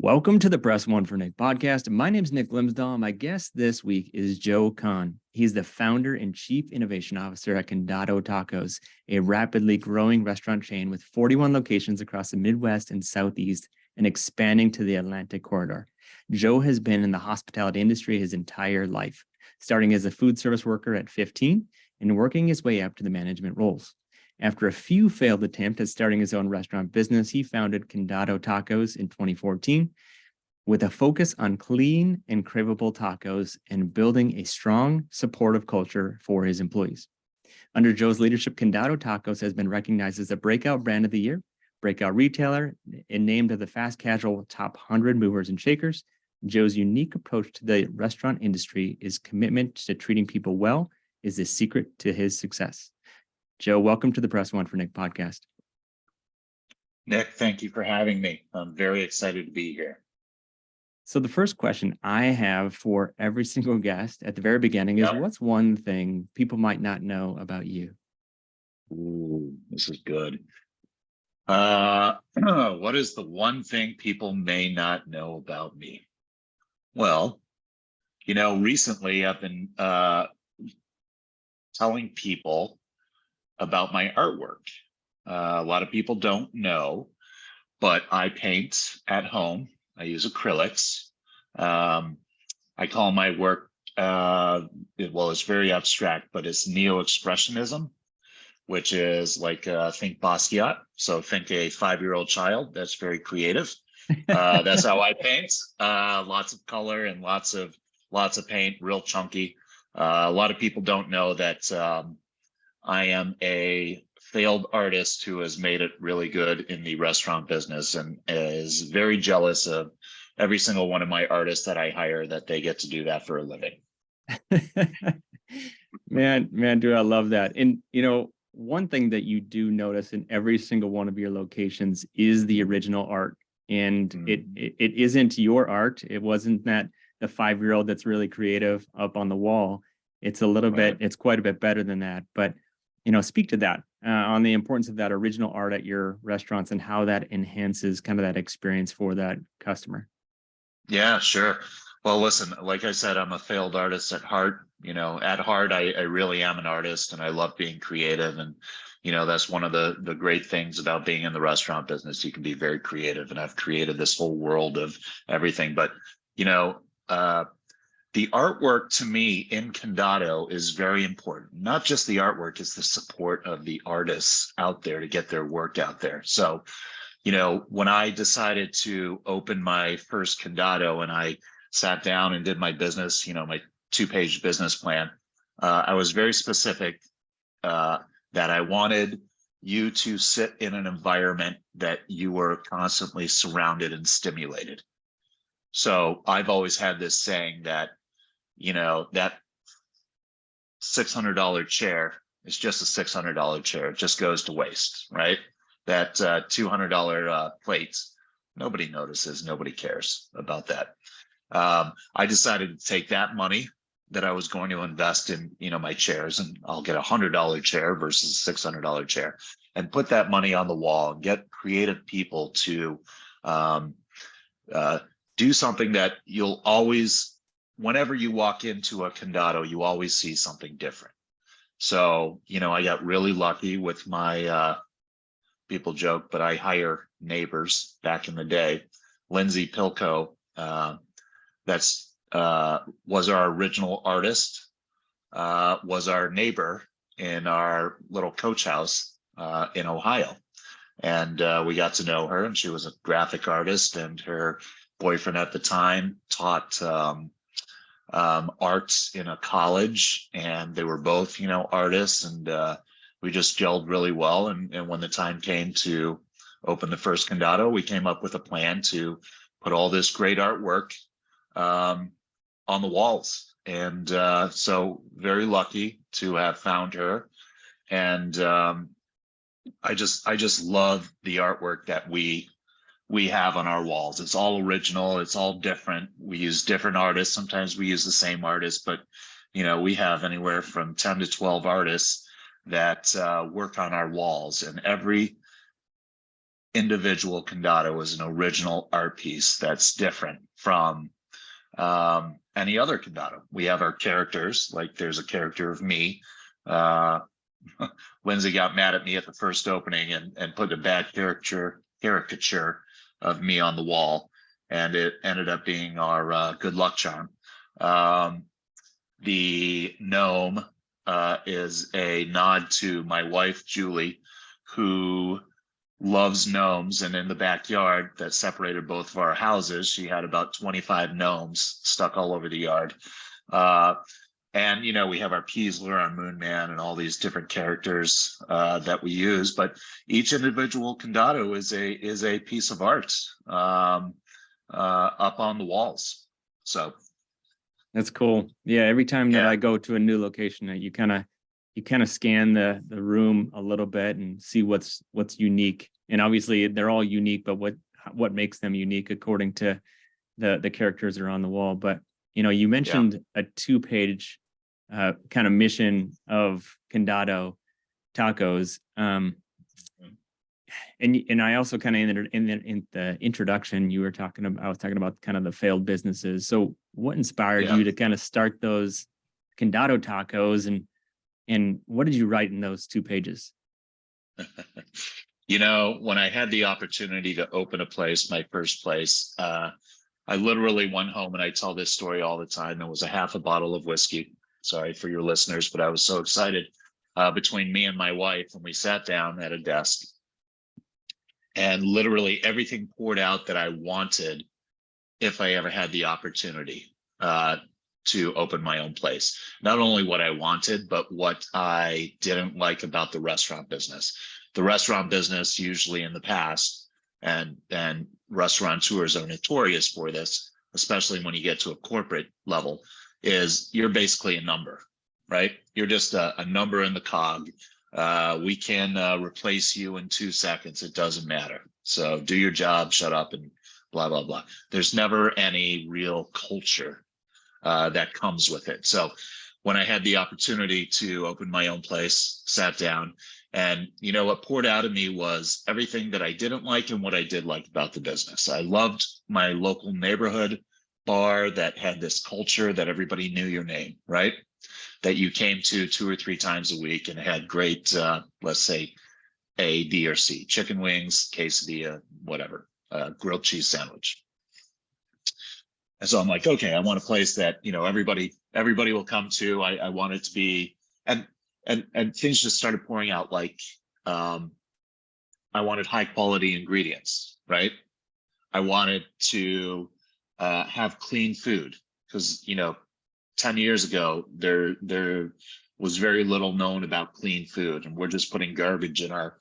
Welcome to the Press One for Nick podcast. My name is Nick Glimsdahl. My guest this week is Joe Kahn. He's the founder and chief innovation officer at Condado Tacos, a rapidly growing restaurant chain with 41 locations across the Midwest and Southeast and expanding to the Atlantic corridor. Joe has been in the hospitality industry his entire life, starting as a food service worker at 15 and working his way up to the management roles. After a few failed attempts at starting his own restaurant business, he founded Candado Tacos in 2014 with a focus on clean and craveable tacos and building a strong, supportive culture for his employees. Under Joe's leadership, Condado Tacos has been recognized as a breakout brand of the year, breakout retailer, and named as the fast casual top 100 movers and shakers. Joe's unique approach to the restaurant industry, his commitment to treating people well, is the secret to his success. Joe, welcome to the Press One for Nick podcast. Nick, thank you for having me. I'm very excited to be here. So the first question I have for every single guest at the very beginning is, what's one thing people might not know about you? Ooh, this is good. What is the one thing people may not know about me? Well, recently I've been telling people about my artwork. A lot of people don't know, but I paint at home. I use acrylics. I call my work, it's very abstract, but it's neo-expressionism, which is like, think Basquiat. So think a 5-year-old child. That's very creative. That's how I paint. Lots of color and lots of paint, real chunky. A lot of people don't know that I am a failed artist who has made it really good in the restaurant business and is very jealous of every single one of my artists that I hire, that they get to do that for a living. Man, dude, I love that. And, one thing that you do notice in every single one of your locations is the original art. And it isn't your art. It wasn't that the 5-year-old that's really creative up on the wall. It's a little bit, it's quite a bit better than that. But speak to that on the importance of that original art at your restaurants and how that enhances kind of that experience for that customer. Yeah, sure. Well, listen, like I said, I'm a failed artist at heart. At heart, I really am an artist and I love being creative. And, that's one of the great things about being in the restaurant business. You can be very creative, and I've created this whole world of everything. But, the artwork to me in Candado is very important. Not just the artwork, it's the support of the artists out there to get their work out there. So, when I decided to open my first Candado and I sat down and did my business, my 2-page business plan, I was very specific that I wanted you to sit in an environment that you were constantly surrounded and stimulated. So I've always had this saying that, that $600 chair is just a $600 chair. It just goes to waste, right? That $200 plate, nobody notices, nobody cares about that. I decided to take that money that I was going to invest in, my chairs, and I'll get a $100 chair versus a $600 chair, and put that money on the wall and get creative people to do something that you'll always, whenever you walk into a Candado, you always see something different. So, I got really lucky with my, people joke, but I hire neighbors back in the day. Lindsay Pilko, was our original artist, was our neighbor in our little coach house in Ohio. And we got to know her, and she was a graphic artist, and her boyfriend at the time taught arts in a college, and they were both, artists, and we just gelled really well. And when the time came to open the first Candado, we came up with a plan to put all this great artwork on the walls. And so very lucky to have found her. And I just love the artwork that we have on our walls. It's all original. It's all different. We use different artists. Sometimes we use the same artist, but we have anywhere from 10 to 12 artists that work on our walls, and every individual Candado is an original art piece that's different from any other Candado. We have our characters, like there's a character of me. Lindsay got mad at me at the first opening and put a bad caricature of me on the wall, and it ended up being our good luck charm. The gnome is a nod to my wife, Julie, who loves gnomes. And in the backyard that separated both of our houses, she had about 25 gnomes stuck all over the yard. And, you know, we have our Peasler, our Moon Man, and all these different characters that we use. But each individual Candado is a piece of art up on the walls. So that's cool. Yeah, every time that Yeah. I go to a new location, you kind of scan the room a little bit and see what's unique. And obviously they're all unique, but what makes them unique according to the characters that are on the wall. But you know, you mentioned a 2-page kind of mission of Condado Tacos. And I also kind of in the introduction, I was talking about kind of the failed businesses. So what inspired you to kind of start those Condado Tacos, and what did you write in those 2 pages? You know, when I had the opportunity to open a place, my first place, I literally went home, and I tell this story all the time. There was a half a bottle of whiskey. Sorry for your listeners, but I was so excited between me and my wife, and we sat down at a desk, and literally everything poured out that I wanted if I ever had the opportunity to open my own place. Not only what I wanted, but what I didn't like about the restaurant business. The restaurant business, usually in the past, and restaurateurs are notorious for this, especially when you get to a corporate level, is you're basically a number, right? You're just a number in the cog. We can replace you in 2 seconds. It doesn't matter. So do your job, shut up, and blah, blah, blah. There's never any real culture that comes with it. So when I had the opportunity to open my own place, sat down, and you know, what poured out of me was everything that I didn't like and what I did like about the business. I loved my local neighborhood bar that had this culture that everybody knew your name, right? That you came to 2 or 3 times a week and had great, let's say, A, B, or C, chicken wings, quesadilla, whatever, grilled cheese sandwich. And so I'm like, okay, I want a place that, you know, everybody will come to. I want it to be, and things just started pouring out. Like, I wanted high quality ingredients, right? I wanted to have clean food, because, you know, 10 years ago, there was very little known about clean food, and we're just putting garbage in our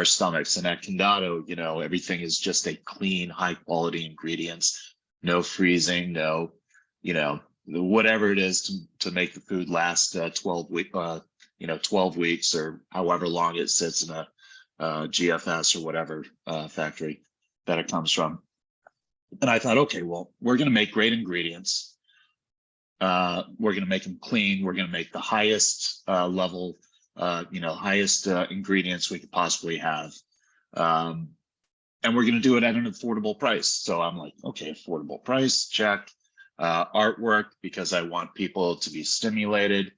stomachs. And at Candado, you know, everything is just a clean, high quality ingredients, no freezing, no, you know, whatever it is to make the food last 12 weeks or however long it sits in a GFS or whatever factory that it comes from. And I thought, okay, well, we're going to make great ingredients. We're going to make them clean. We're going to make the highest level, highest ingredients we could possibly have. And we're going to do it at an affordable price. So I'm like, okay, affordable price, check. Artwork, because I want people to be stimulated.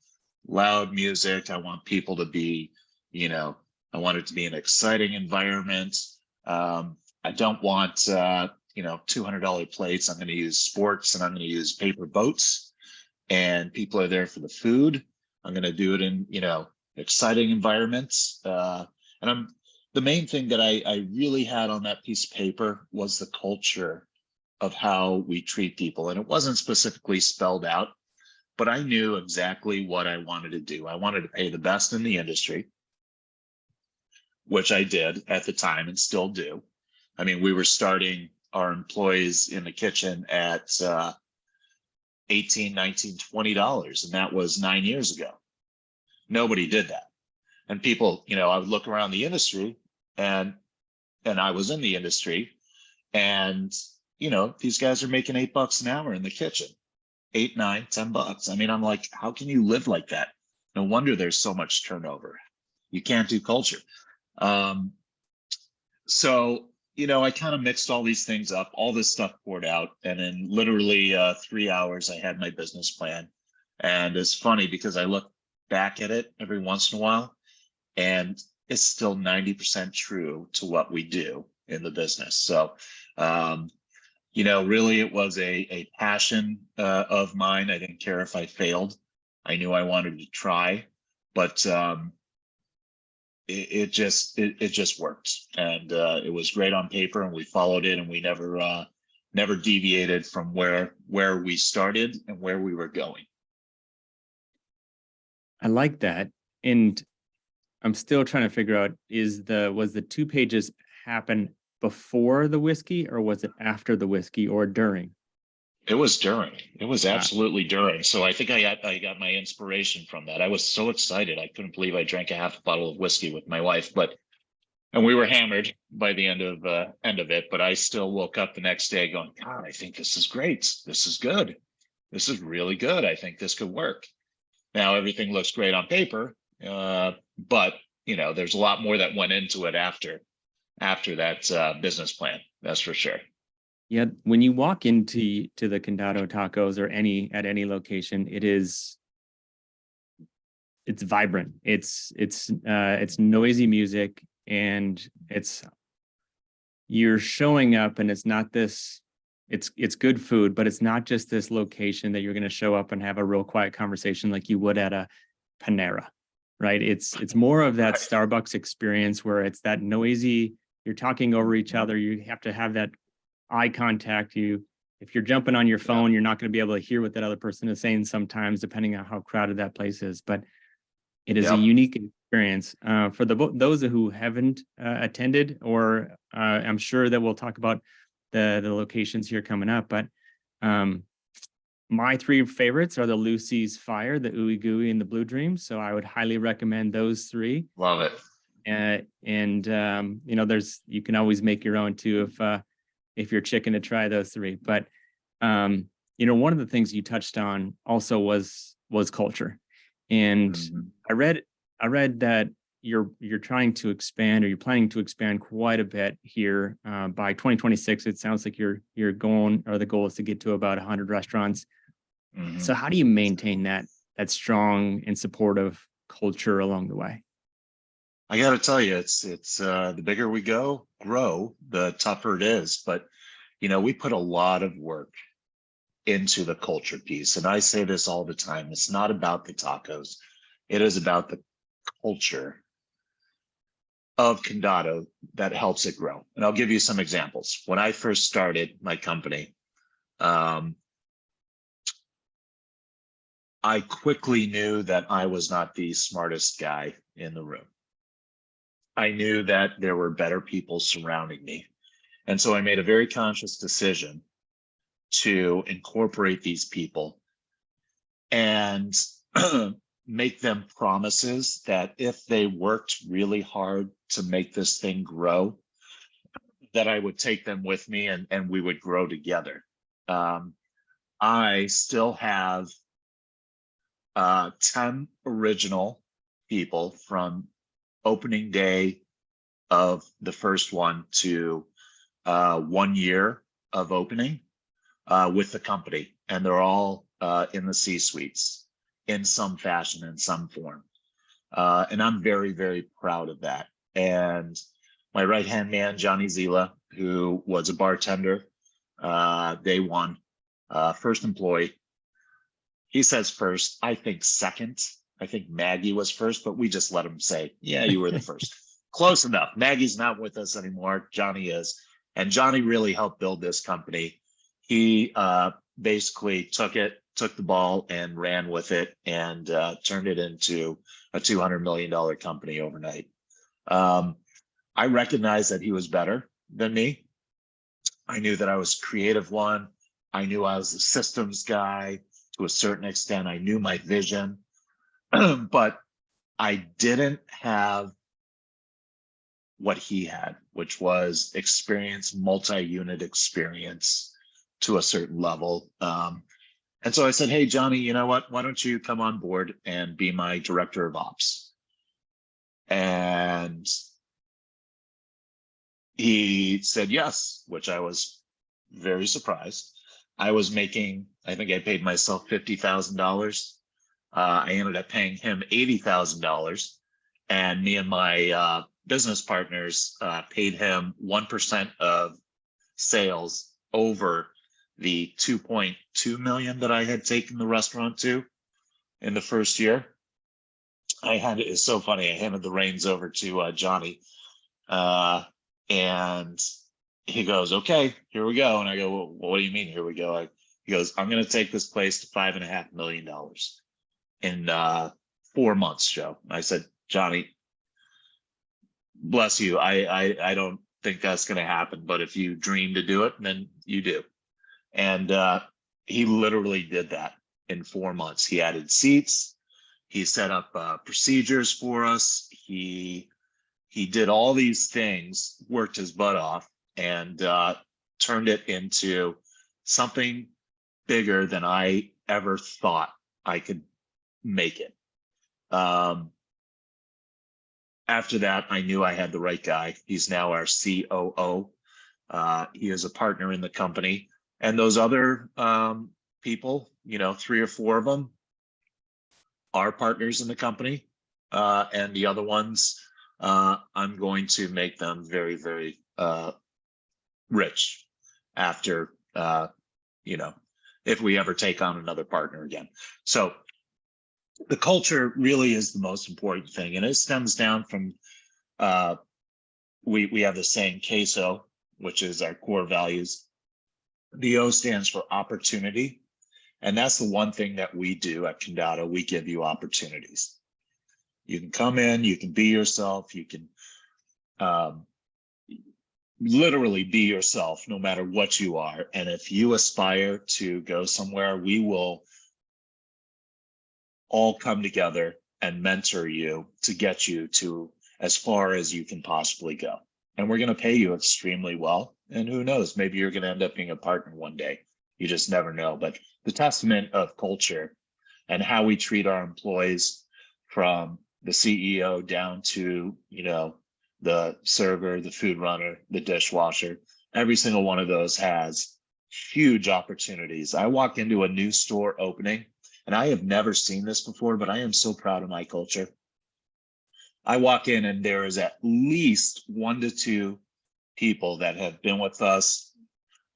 Loud music. I want people to be, you know, I want it to be an exciting environment. I don't want, $200 plates. I'm going to use sports, and I'm going to use paper boats, and people are there for the food. I'm going to do it in, exciting environments. And the main thing that I really had on that piece of paper was the culture of how we treat people. And it wasn't specifically spelled out, but I knew exactly what I wanted to do. I wanted to pay the best in the industry, which I did at the time and still do. I mean, we were starting our employees in the kitchen at $18, $19, $20, and that was 9 years ago. Nobody did that. And people, I would look around the industry, and I was in the industry, and these guys are making $8 an hour in the kitchen, $8, $9, $10. I mean, I'm like, how can you live like that? No wonder there's so much turnover. You can't do culture. So I kind of mixed all these things up, all this stuff poured out, and in literally 3 hours, I had my business plan. And it's funny because I look back at it every once in a while, and it's still 90% true to what we do in the business. So, really it was a passion of mine. I didn't care if I failed. I knew I wanted to try, but it just worked, and it was great on paper, and we followed it, and we never deviated from where we started and where we were going. I like that. And I'm still trying to figure out, was the 2 pages happen before the whiskey, or was it after the whiskey, or during? It was during. It was absolutely during. So I think I got my inspiration from that. I was so excited. I couldn't believe I drank a half a bottle of whiskey with my wife, and we were hammered by the end of it. But I still woke up the next day going, God, I think this is great. This is good. This is really good. I think this could work. Now everything looks great on paper, but there's a lot more that went into it after that business plan. That's for sure. Yeah, when you walk into the Condado Tacos or at any location, it's vibrant. It's noisy music, and you're showing up, and it's not this. It's good food, but it's not just this location that you're going to show up and have a real quiet conversation like you would at a Panera, right? It's more of that Starbucks experience where it's that noisy. You're talking over each other. You have to have that eye contact. If you're jumping on your phone, you're not going to be able to hear what that other person is saying sometimes, depending on how crowded that place is. But it is a unique experience for those who haven't attended, or I'm sure that we'll talk about the locations here coming up. But my 3 favorites are the Lucy's Fire, the Ooey Gooey, and the Blue Dream. So I would highly recommend those 3. Love it. And you can always make your own too if you're chicken to try those 3. But one of the things you touched on also was culture. And I read that you're trying to expand, or you're planning to expand quite a bit here by 2026. It sounds like you're going, or the goal is to get to about 100 restaurants. So how do you maintain that strong and supportive culture along the way? I got to tell you, it's the bigger we grow, the tougher it is. But we put a lot of work into the culture piece, and I say this all the time. It's not about the tacos; it is about the culture of Candado that helps it grow. And I'll give you some examples. When I first started my company, I quickly knew that I was not the smartest guy in the room. I knew that there were better people surrounding me. And so I made a very conscious decision to incorporate these people and make them promises that if they worked really hard to make this thing grow, that I would take them with me, and we would grow together. I still have 10 original people from opening day of the first one to 1 year of opening with the company, and they're all in the C-suites in some fashion, in some form, and I'm very, very proud of that. And my right-hand man, Johnny Zila, who was a bartender day one, first employee. He says first, I think second. I think Maggie was first, but we just let him say, yeah, you were the first. Close enough. Maggie's not with us anymore. Johnny is. And Johnny really helped build this company. He basically took the ball and ran with it, and turned it into a $200 million company overnight. I recognized that he was better than me. I knew that I was creative one. I knew I was the systems guy to a certain extent. I knew my vision, but I didn't have what he had, which was experience, multi-unit experience to a certain level. And so I said, hey, Johnny, you know what? Why don't you come on board and be my director of ops? And he said yes, which I was very surprised. I was making, I think I paid myself $50,000. I ended up paying him $80,000, and me and my business partners paid him 1% of sales over the 2.2 million that I had taken the restaurant to in the first year. It's so funny. I handed the reins over to Johnny, and he goes, "Okay, here we go." And I go, "Well, what do you mean, here we go?" He goes, "I'm going to take this place to $5.5 million in 4 months, Joe." I said, "Johnny, bless you. I don't think that's going to happen, but if you dream to do it, then you do." And he literally did that in 4 months. He added seats. He set up procedures for us. He did all these things, worked his butt off, and turned it into something bigger than I ever thought I could make it. After that, I knew I had the right guy. He's now our COO. He is a partner in the company. And those other people, 3 or 4 of them, are partners in the company. And the other ones, I'm going to make them very, very rich after, if we ever take on another partner again. So the culture really is the most important thing. And it stems down from, we have the saying CASO, which is our core values. The O stands for opportunity. And that's the one thing that we do at Candado. We give you opportunities. You can come in, you can be yourself, you can literally be yourself no matter what you are. And if you aspire to go somewhere, we will all come together and mentor you to get you to as far as you can possibly go. And we're going to pay you extremely well. And who knows, maybe you're going to end up being a partner one day. You just never know. But the testament of culture and how we treat our employees, from the CEO down to, the server, the food runner, the dishwasher, every single one of those has huge opportunities. I walk into a new store opening, and I have never seen this before, but I am so proud of my culture. I walk in and there is at least 1 to 2 people that have been with us.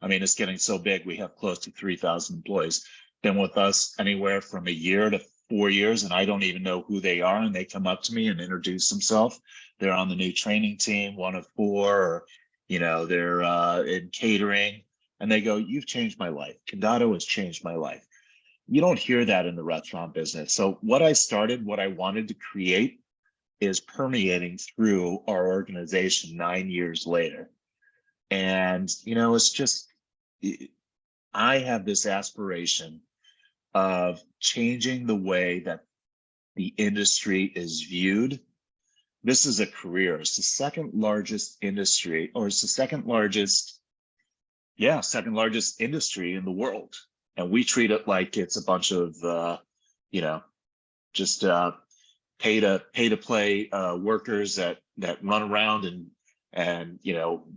I mean, it's getting so big. We have close to 3,000 employees, been with us anywhere from a year to 4 years, and I don't even know who they are. And they come up to me and introduce themselves. They're on the new training team, 1 of 4, or, they're in catering, and they go, "You've changed my life. Candado has changed my life." You don't hear that in the restaurant business. So what I wanted to create is permeating through our organization 9 years later. And, it's just, I have this aspiration of changing the way that the industry is viewed. This is a career. It's the second largest industry, or it's the second largest industry in the world. And we treat it like it's a bunch of, just pay to play workers that run around and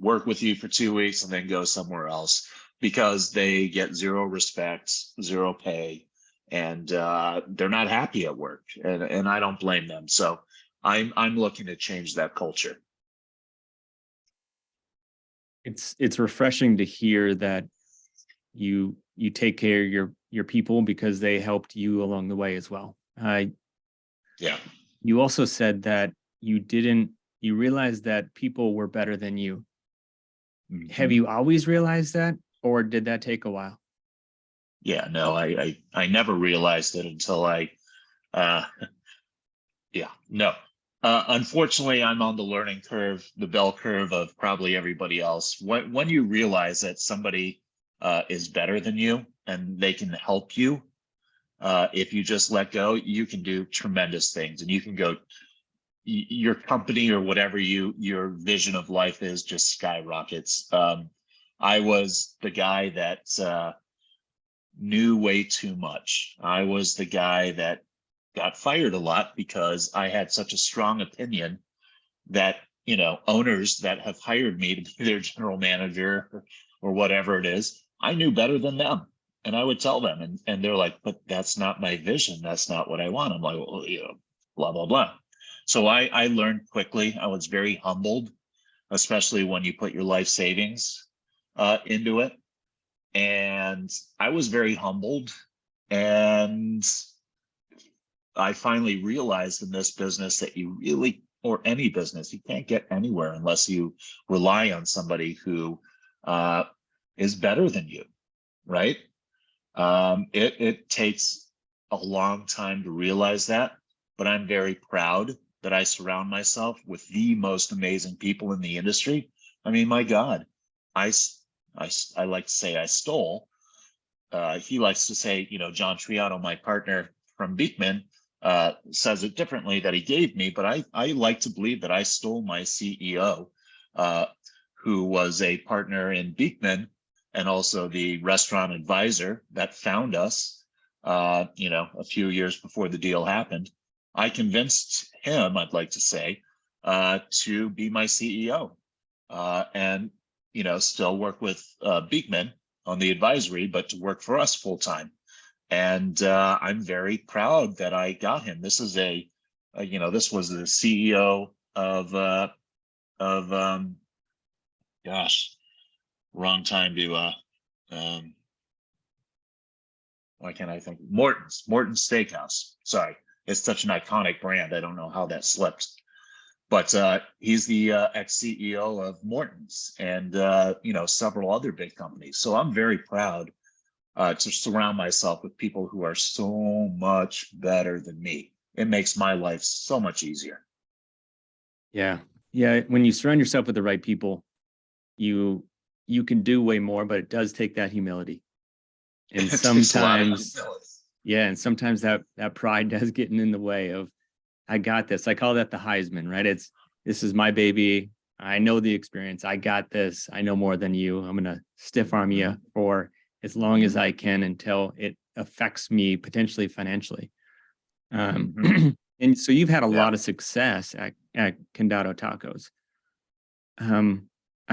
work with you for 2 weeks and then go somewhere else because they get zero respect, zero pay, and they're not happy at work. And I don't blame them. So I'm looking to change that culture. It's refreshing to hear that you take care of your people because they helped you along the way as well. Yeah. You also said that you realized that people were better than you. Mm-hmm. Have you always realized that, or did that take a while? Yeah, no, I never realized it until unfortunately, I'm on the learning curve, the bell curve of probably everybody else. When you realize that somebody is better than you and they can help you, if you just let go, you can do tremendous things, and you can go, your company or whatever your vision of life is just skyrockets. I was the guy that knew way too much. I was the guy that got fired a lot because I had such a strong opinion that owners that have hired me to be their general manager or whatever it is, I knew better than them. And I would tell them, and they're like, but that's not my vision. That's not what I want. I'm like, well, blah, blah, blah. So I learned quickly. I was very humbled, especially when you put your life savings into it. And I was very humbled. And I finally realized in this business that you really, or any business, you can't get anywhere unless you rely on somebody who is better than you, right? It takes a long time to realize that, but I'm very proud that I surround myself with the most amazing people in the industry. I mean, my God, I like to say I stole. He likes to say, John Triano, my partner from Beekman, says it differently that he gave me, but I like to believe that I stole my CEO, who was a partner in Beekman and also the restaurant advisor that found us, a few years before the deal happened. I convinced him, I'd like to say, to be my CEO, and, still work with Beekman on the advisory, but to work for us full time. And I'm very proud that I got him. This is this was the CEO of gosh, wrong time to why can't I think? Morton's Steakhouse. Sorry, it's such an iconic brand. I don't know how that slipped. But he's the ex-CEO of Morton's and several other big companies. So I'm very proud to surround myself with people who are so much better than me. It makes my life so much easier. Yeah. When you surround yourself with the right people, you can do way more, but it does take that humility. And sometimes, and sometimes that pride does get in the way of, I got this. I call that the Heisman, right? This is my baby. I know the experience. I got this. I know more than you. I'm going to stiff arm you for as long as I can until it affects me potentially financially. And so you've had a lot of success at Condado Tacos. I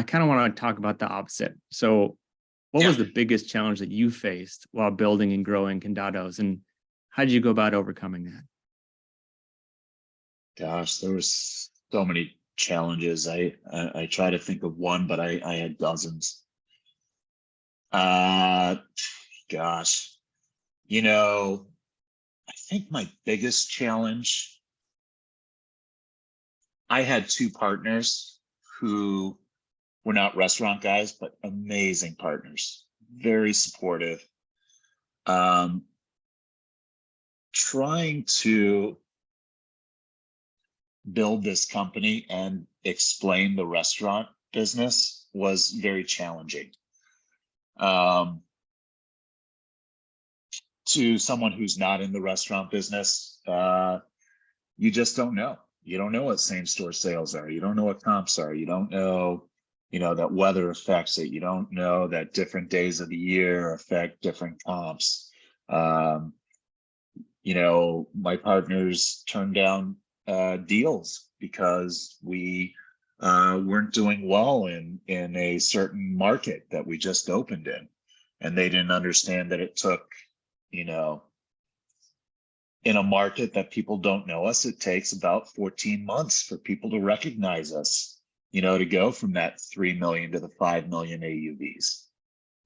kind of want to talk about the opposite. So what was the biggest challenge that you faced while building and growing Candados, and how did you go about overcoming that? Gosh, there was so many challenges. I try to think of one, but I had dozens. Gosh, I think my biggest challenge, I had two partners who were not restaurant guys, but amazing partners, very supportive. Trying to build this company and explain the restaurant business was very challenging. To someone who's not in the restaurant business, you just don't know. You don't know what same store sales are. You don't know what comps are. You don't know, that weather affects it. You don't know that different days of the year affect different comps. My partners turned down deals because we weren't doing well in a certain market that we just opened in, and they didn't understand that it took, in a market that people don't know us, it takes about 14 months for people to recognize us, to go from that 3 million to the 5 million AUVs.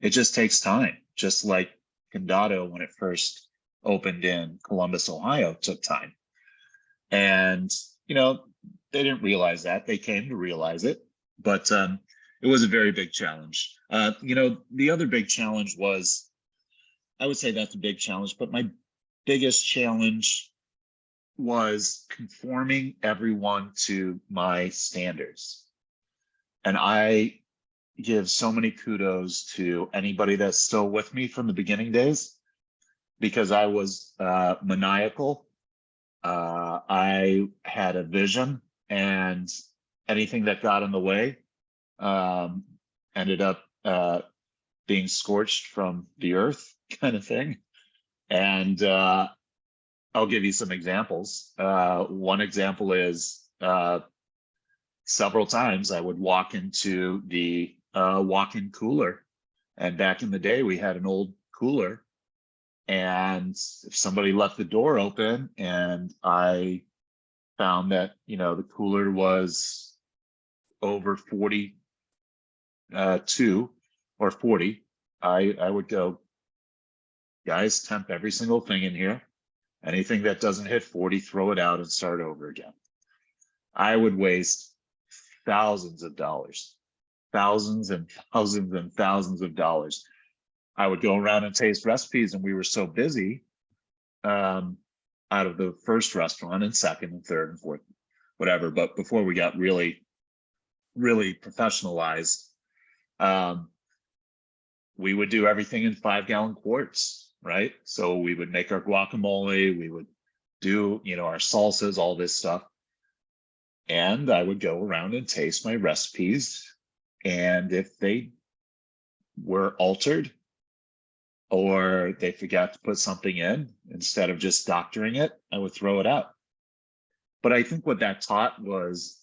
It just takes time, just like Candado, when it first opened in Columbus, Ohio, took time. And, they didn't realize that. They came to realize it, but it was a very big challenge. The other big challenge was, I would say that's a big challenge, but my biggest challenge was conforming everyone to my standards. And I give so many kudos to anybody that's still with me from the beginning days, because I was maniacal. I had a vision, and anything that got in the way ended up being scorched from the earth, kind of thing. And I'll give you some examples. One example is several times I would walk into the walk-in cooler. And back in the day, we had an old cooler. And if somebody left the door open and I found that, the cooler was over 42 or 40, I would go, guys, temp every single thing in here. Anything that doesn't hit 40, throw it out and start over again. I would waste thousands of dollars, thousands and thousands and thousands of dollars. I would go around and taste recipes, and we were so busy out of the first restaurant and second and third and fourth, whatever. But before we got really, really professionalized, we would do everything in 5-gallon quarts, right? So we would make our guacamole, we would do, our salsas, all this stuff. And I would go around and taste my recipes. And if they were altered or they forgot to put something in, instead of just doctoring it, I would throw it out. But I think what that taught was,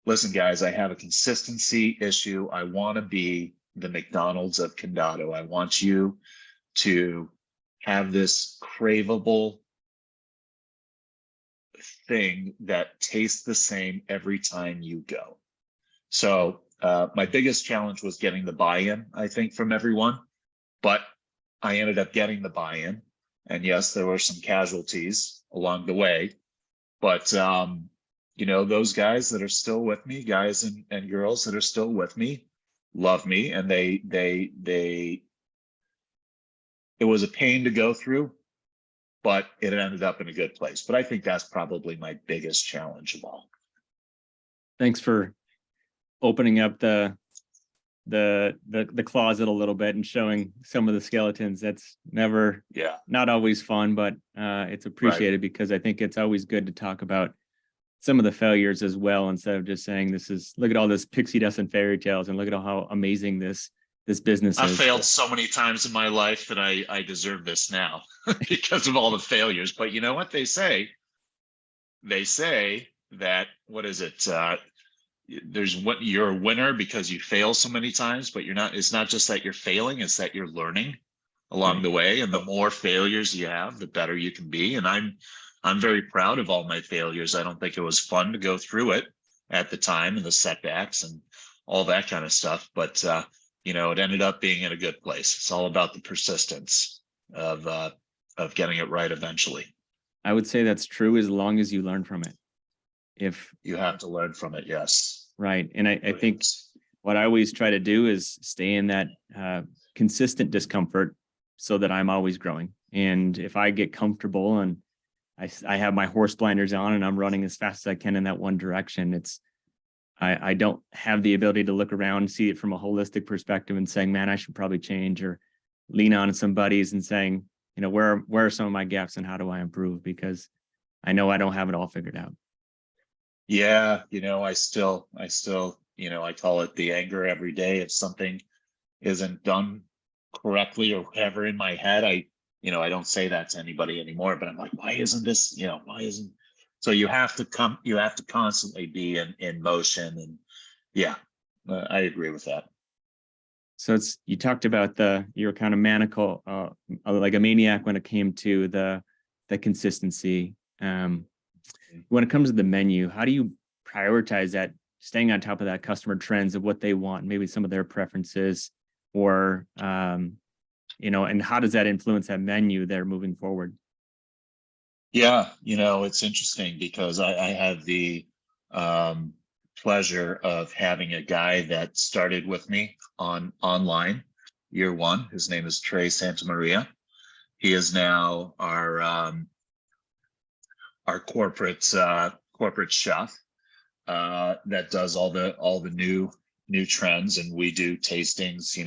listen, guys, I have a consistency issue. I want to be the McDonald's of Candado. I want you to have this craveable thing that tastes the same every time you go. So my biggest challenge was getting the buy-in, I think, from everyone, but I ended up getting the buy-in. And yes, there were some casualties along the way, but those guys that are still with me, guys and girls that are still with me, love me. And it was a pain to go through, but it ended up in a good place. But I think that's probably my biggest challenge of all. Thanks for opening up the closet a little bit and showing some of the skeletons. That's not always fun, but it's appreciated, right? Because I think it's always good to talk about some of the failures as well, instead of just saying look at all this pixie dust and fairy tales, and look at how amazing this business is. I've failed so many times in my life that I deserve this now because of all the failures. But you know what they say? They say that, what is it? You're a winner because you fail so many times, but it's not just that you're failing, it's that you're learning along the way. And the more failures you have, the better you can be. And I'm very proud of all my failures. I don't think it was fun to go through it at the time, and the setbacks and all that kind of stuff. But it ended up being in a good place. It's all about the persistence of getting it right eventually. I would say that's true as long as you learn from it. If you have to learn from it, yes. Right. And I think what I always try to do is stay in that consistent discomfort so that I'm always growing. And if I get comfortable and I have my horse blinders on and I'm running as fast as I can in that one direction, I don't have the ability to look around, see it from a holistic perspective and saying, man, I should probably change, or lean on some buddies and saying, where are some of my gaps and how do I improve? Because I know I don't have it all figured out. Yeah. I still, I call it the anger every day. If something isn't done correctly or whatever in my head, I don't say that to anybody anymore, but I'm like, why isn't this, so you have to constantly be in motion. And yeah, I agree with that. So you talked about you were kind of maniacal, like a maniac when it came to the consistency. When it comes to the menu, how do you prioritize that, staying on top of that customer trends of what they want, maybe some of their preferences, or, and how does that influence that menu there moving forward? Yeah, it's interesting because I have the pleasure of having a guy that started with me online year one. His name is Trey Santamaria. He is now our corporate chef that does all the new trends, and we do tastings,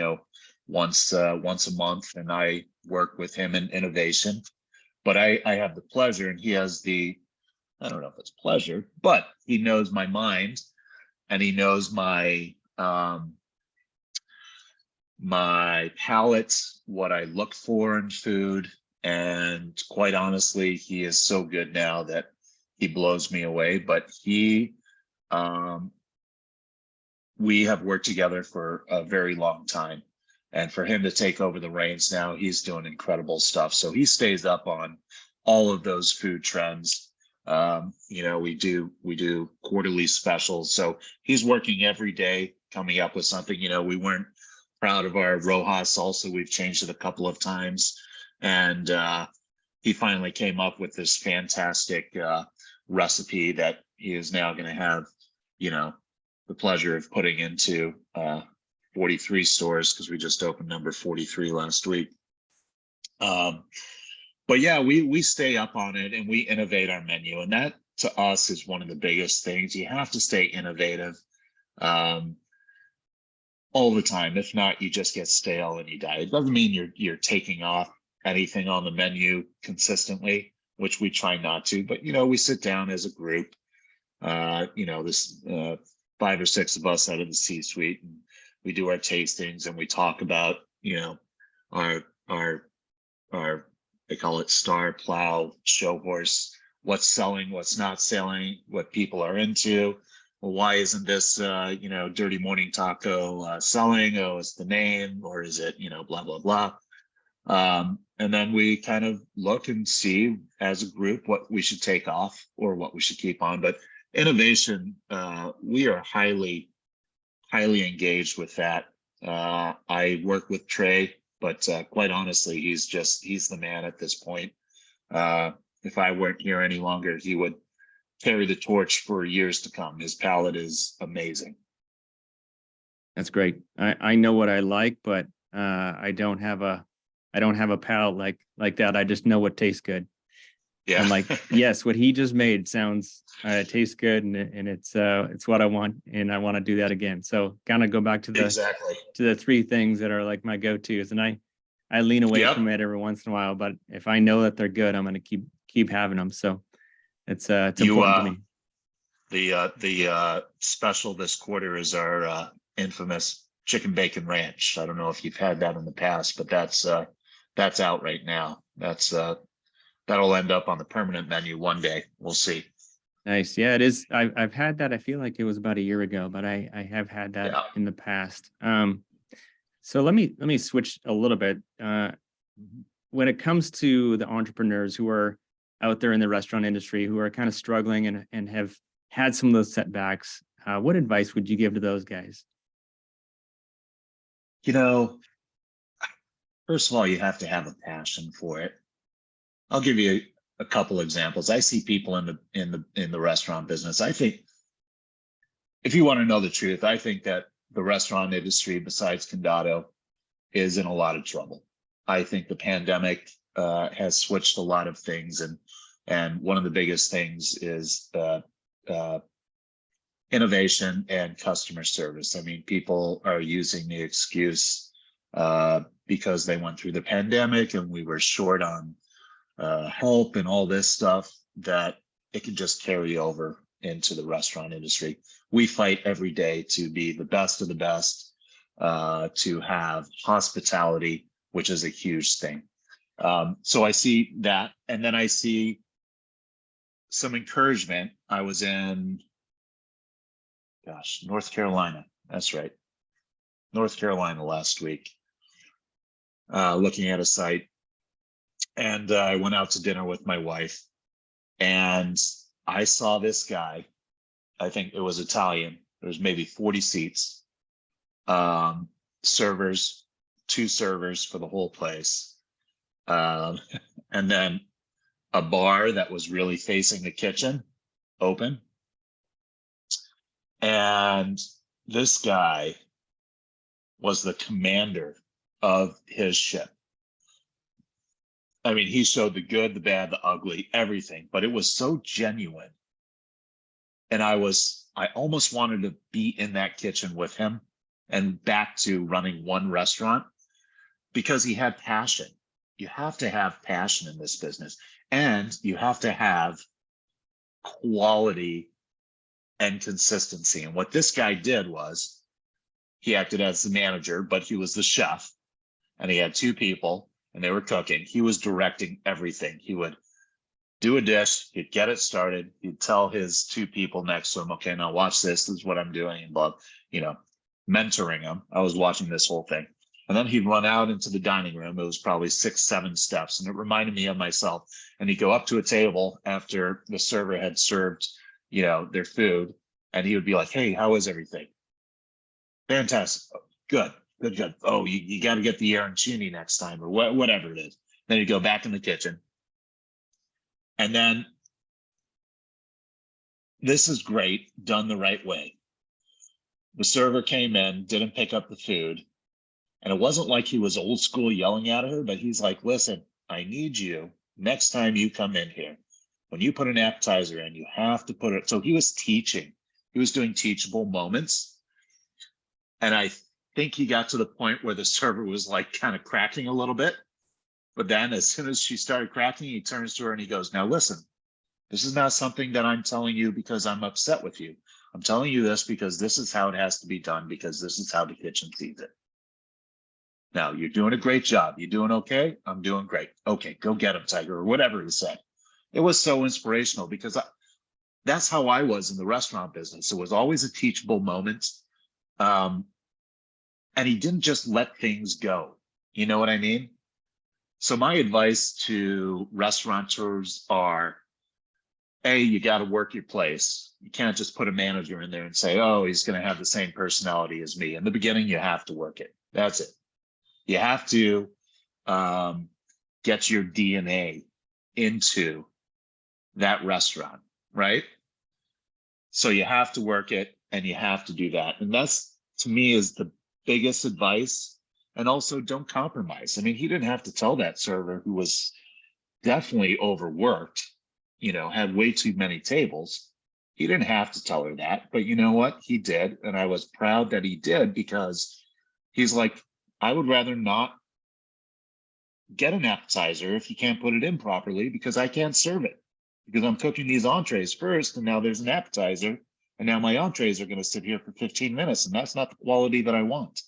once a month, and I work with him in innovation. But I have the pleasure, and he has I don't know if it's pleasure, but he knows my mind, and he knows my palate, what I look for in food. And quite honestly, he is so good now that he blows me away, but we have worked together for a very long time. And for him to take over the reins now, he's doing incredible stuff. So he stays up on all of those food trends. We do quarterly specials. So he's working every day coming up with something. We weren't proud of our Rojas salsa. We've changed it a couple of times. And he finally came up with this fantastic recipe that he is now going to have, the pleasure of putting into 43 stores, because we just opened number 43 last week. But yeah, we stay up on it and we innovate our menu. And that to us is one of the biggest things. You have to stay innovative all the time. If not, you just get stale and you die. It doesn't mean you're taking off anything on the menu consistently, which we try not to. But, we sit down as a group, this 5 or 6 of us out of the C-suite, and we do our tastings and we talk about, our they call it star plow show horse, what's selling, what's not selling, what people are into. Well, why isn't this, Dirty Morning Taco selling? Oh, it's the name, or is it, blah, blah, blah. And then we kind of look and see as a group what we should take off or what we should keep on. But innovation, we are highly engaged with that. I work with Trey, but quite honestly, he's the man at this point. If I weren't here any longer, he would carry the torch for years to come. His palate is amazing. That's great. I know what I like, but I don't have a palate like that. I just know what tastes good. Yeah. I'm like, yes, what he just made sounds tastes good, and it's what I want, and I want to do that again. So kind of go back to the 3 things that are like my go-tos, and I lean away from it every once in a while, but if I know that they're good, I'm going to keep having them. So it's important to me. The special this quarter is our infamous chicken bacon ranch. I don't know if you've had that in the past, but that's out right now. That'll end up on the permanent menu one day. We'll see. Nice. Yeah, it is. I've had that. I feel like it was about a year ago, but I have had that in the past. So let me switch a little bit. When it comes to the entrepreneurs who are out there in the restaurant industry, who are kind of struggling and have had some of those setbacks, what advice would you give to those guys? First of all, you have to have a passion for it. I'll give you a couple examples. I see people in the restaurant business. I think, if you want to know the truth, I think that the restaurant industry, besides Candado, is in a lot of trouble. I think the pandemic has switched a lot of things, and one of the biggest things is innovation and customer service. I mean, people are using the excuse because they went through the pandemic and we were short on help and all this stuff, that it can just carry over into the restaurant industry. We fight every day to be the best of the best, to have hospitality, which is a huge thing. So I see that, and then I see some encouragement. I was in, North Carolina. That's right. North Carolina last week, looking at a site. And I went out to dinner with my wife, and I saw this guy. I think it was Italian. There was maybe 40 seats, servers, 2 servers for the whole place. And then a bar that was really facing the kitchen, open. And this guy was the commander of his ship. I mean, he showed the good, the bad, the ugly, everything, but it was so genuine. And I almost wanted to be in that kitchen with him and back to running one restaurant, because he had passion. You have to have passion in this business, and you have to have quality and consistency. And what this guy did was, he acted as the manager, but he was the chef, and he had 2 people and they were cooking. He was directing everything. He would do a dish, he'd get it started, he'd tell his two people next to him, okay, now watch this is what I'm doing, and blah, mentoring him. I was watching this whole thing. And then he'd run out into the dining room. It was probably 6-7 steps, and it reminded me of myself. And he'd go up to a table after the server had served, their food, and he would be like, hey, how is everything? Fantastic. Good. Oh, you got to get the arancini next time, or whatever it is. Then he'd go back in the kitchen. And then, this is great, done the right way. The server came in, didn't pick up the food. And it wasn't like he was old school yelling at her, but he's like, listen, I need you next time you come in here. When you put an appetizer in, you have to put it. So he was teaching. He was doing teachable moments. And I think he got to the point where the server was like kind of cracking a little bit. But then as soon as she started cracking, he turns to her and he goes, now listen, this is not something that I'm telling you because I'm upset with you. I'm telling you this because this is how it has to be done, because this is how the kitchen sees it. Now, you're doing a great job. You doing okay? I'm doing great. Okay, go get him, Tiger, or whatever he said. It was so inspirational because that's how I was in the restaurant business. It was always a teachable moment. And he didn't just let things go. You know what I mean? So my advice to restaurateurs are, A, you got to work your place. You can't just put a manager in there and say, oh, he's going to have the same personality as me. In the beginning, you have to work it. That's it. You have to get your DNA into that restaurant, right? So you have to work it, and you have to do that. And that's, to me, is the biggest advice. And also, don't compromise. I mean, he didn't have to tell that server, who was definitely overworked, had way too many tables. He didn't have to tell her that, but you know what? He did. And I was proud that he did, because he's like, I would rather not get an appetizer if you can't put it in properly, because I can't serve it, because I'm cooking these entrees first, and now there's an appetizer, and now my entrees are going to sit here for 15 minutes, and that's not the quality that I want.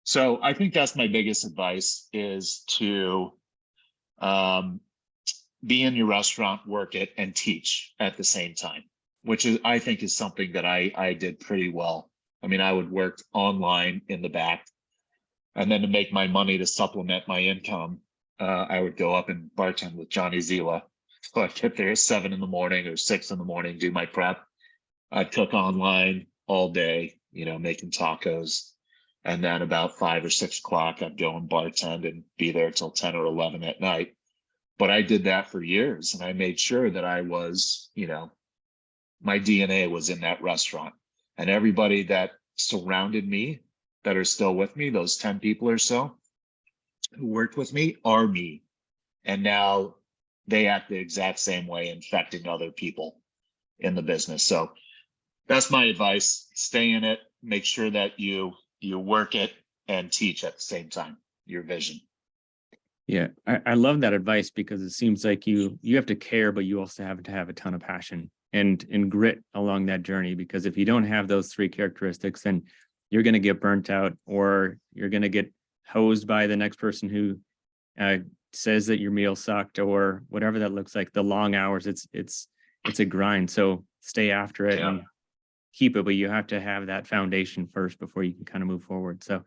So I think that's my biggest advice, is to be in your restaurant, work it, and teach at the same time, which is, I think, is something that I did pretty well. I mean, I would work online in the back, and then to make my money to supplement my income, I would go up and bartend with Johnny Zila. So I'd get there at 7 in the morning or 6 in the morning, do my prep. I'd cook online all day, making tacos. And then about 5 or 6 o'clock, I'd go and bartend and be there till 10 or 11 at night. But I did that for years, and I made sure that I was, my DNA was in that restaurant. And everybody that surrounded me, that are still with me, those 10 people or so who worked with me, are me. And now they act the exact same way, infecting other people in the business. So that's my advice. Stay in it. Make sure that you work it and teach at the same time, your vision. Yeah, I love that advice, because it seems like you have to care, but you also have to have a ton of passion and grit along that journey. Because if you don't have those 3 characteristics, then you're going to get burnt out, or you're going to get hosed by the next person who says that your meal sucked, or whatever that looks like. The long hours, it's a grind. So stay after it and keep it, but you have to have that foundation first before you can kind of move forward. So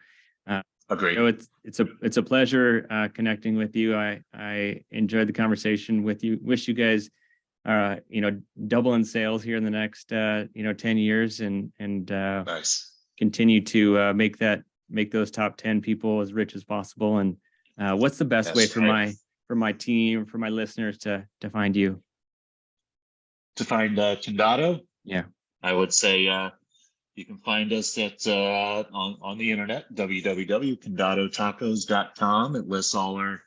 Agreed. It's a pleasure connecting with you. I enjoyed the conversation with you. Wish you guys double in sales here in the next 10 years, and nice. Continue to make those top 10 people as rich as possible. And what's the best way for my team, for my listeners to find you? To find Candado? Yeah, I would say you can find us at on the internet, www.condadotacos.com. It lists all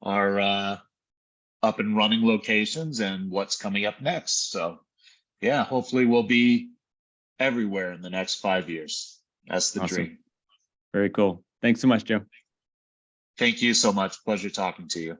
our up and running locations and what's coming up next. So yeah, hopefully we'll be everywhere in the next 5 years. That's the dream. Very cool. Thanks so much, Joe. Thank you so much. Pleasure talking to you.